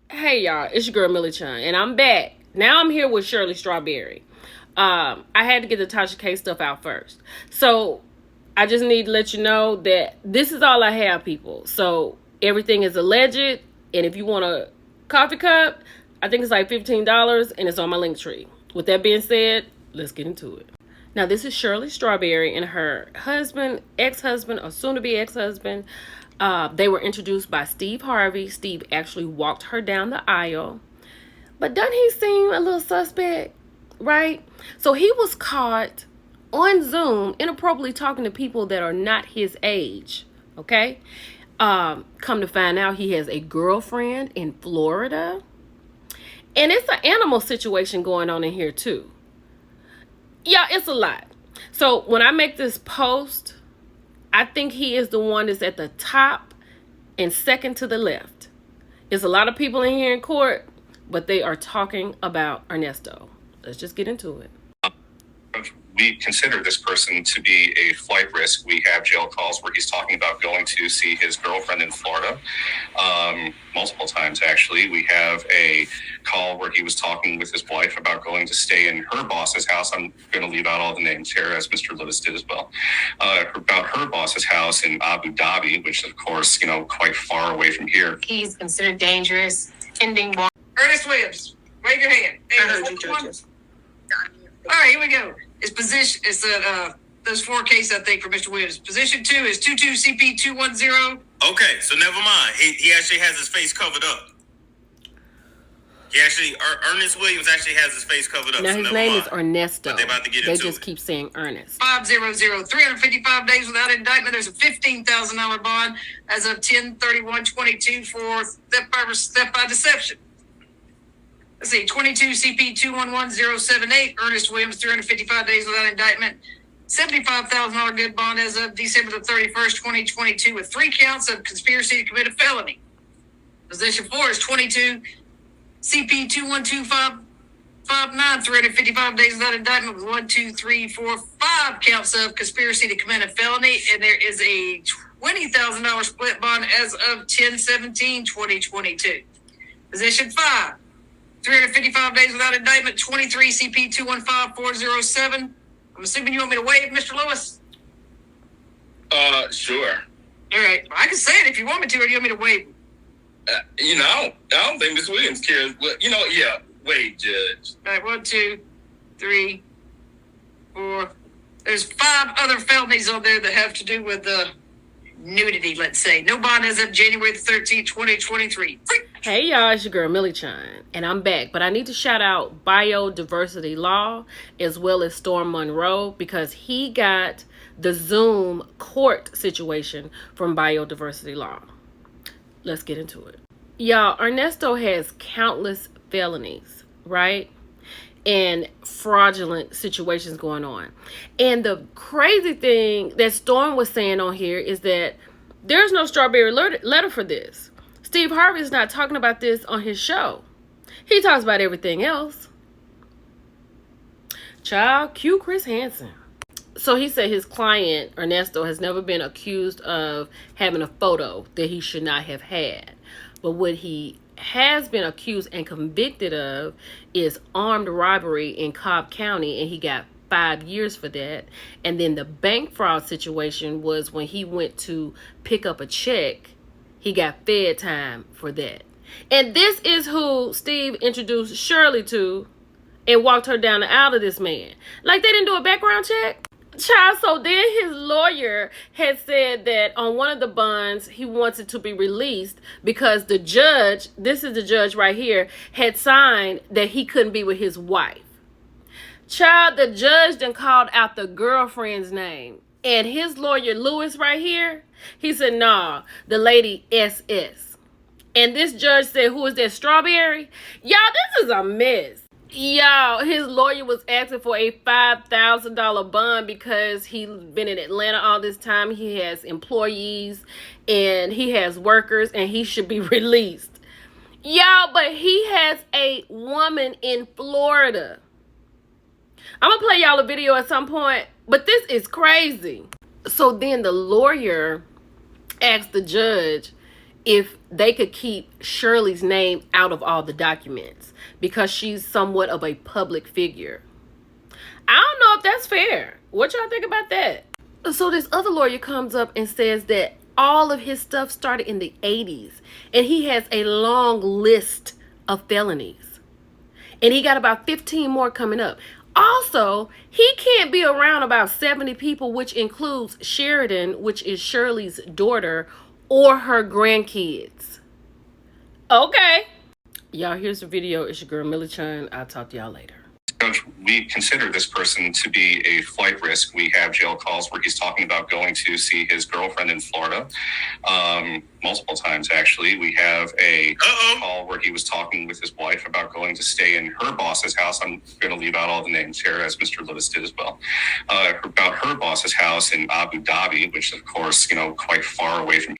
Hey y'all, it's your girl Millie Chun, and I'm back. Now I'm here with Shirley Strawberry. I had to get the Tasha K stuff out first. So I just need to let you know that this is all I have, people. So everything is alleged, and if you want a coffee cup, I think it's like $15, and it's on my link tree. With that being said, let's get into it. Now this is Shirley Strawberry and her husband, ex-husband, or soon-to-be ex-husband. They were introduced by Steve Harvey. Steve actually walked her down the aisle. But doesn't he seem a little suspect, right? So he was caught on Zoom inappropriately talking to people that are not his age, okay? Come to find out, he has a girlfriend in Florida. And it's an animal situation going on in here too. Yeah, it's a lot. So when I make this post, I think he is the one that's at the top and second to the left. There's a lot of people in here in court, but they are talking about Ernesto. Let's just get into it. We consider this person to be a flight risk. We have jail calls where he's talking about going to see his girlfriend in Florida, multiple times actually. We have a call where he was talking with his wife about going to stay in her boss's house. I'm going to leave out all the names here, as Mr. Lewis did as well, about her boss's house in Abu Dhabi, which of course, quite far away from here. He's considered dangerous. Ending one. Ernest Williams, wave your hand. Hey, I heard you, judges. All right, here we go. His position is there's 4 cases, I think, for Mr. Williams. Position 2 is 22 CP 210. Okay, so never mind. He actually has his face covered up. He actually, Ernest Williams actually has his face covered up. Now so his never name mind. is Ernesto. But they about to get They into just it. keep saying Ernest. 500, 355 days without indictment. There's a $15,000 bond as of 10/31/22 for theft by deception. Let's see, 22 CP 211078. Ernest Williams, 355 days without indictment. $75,000 good bond as of December the 31st, 2022, with 3 counts of conspiracy to commit a felony. Position 4 is 22 CP 212559. 355 days without indictment with 1, 2, 3, 4, 5 counts of conspiracy to commit a felony, and there is a $20,000 split bond as of 10/17/2022. Position 5. 355 days without indictment, 23 CP 215407. I'm assuming you want me to waive, Mr. Lewis? Sure. All right. I can say it if you want me to, or do you want me to waive? I don't think Miss Williams cares. But, yeah, wait, Judge. All right, 1, 2, 3, 4. There's 5 other felonies on there that have to do with nudity, let's say. No bond as of January the 13th, 2023. Hey y'all, it's your girl Millie Chun, and I'm back. But I need to shout out Biodiversity Law as well as Storm Monroe, because he got the Zoom court situation from Biodiversity Law. Let's get into it. Y'all, Ernesto has countless felonies, right? And fraudulent situations going on. And the crazy thing that Storm was saying on here is that there's no Strawberry letter for this. Steve Harvey is not talking about this on his show. He talks about everything else. Child, cue Chris Hansen. So he said his client, Ernesto, has never been accused of having a photo that he should not have had. But what he has been accused and convicted of is armed robbery in Cobb County, and he got 5 years for that. And then the bank fraud situation was when he went to pick up a check. He got fed time for that. And this is who Steve introduced Shirley to and walked her down the aisle to this man. Like they didn't do a background check? Child, so then his lawyer had said that on one of the bonds, he wants it to be released because the judge, this is the judge right here, had signed that he couldn't be with his wife. Child, the judge then called out the girlfriend's name. And his lawyer, Lewis, right here, he said, nah, the lady SS. And this judge said, who is that, Strawberry? Y'all, this is a mess. Y'all, his lawyer was asking for a $5,000 bond because he's been in Atlanta all this time. He has employees and he has workers and he should be released. Y'all, but he has a woman in Florida. I'm going to play y'all a video at some point, but this is crazy. So then the lawyer asked the judge if they could keep Shirley's name out of all the documents because she's somewhat of a public figure. I don't know if that's fair. What y'all think about that? So this other lawyer comes up and says that all of his stuff started in the 80s and he has a long list of felonies. And he got about 15 more coming up. Also, he can't be around about 70 people, which includes Sheridan, which is Shirley's daughter, or her grandkids. Okay. Y'all, here's the video. It's your girl, Millie Chun. I'll talk to y'all later. Judge, we consider this person to be a flight risk. We have jail calls where he's talking about going to see his girlfriend in Florida. Multiple times, actually. We have a call where he was talking with his wife about going to stay in her boss's house. I'm going to leave out all the names here, as Mr. Lewis did as well. About her boss's house in Abu Dhabi, which, of course, quite far away from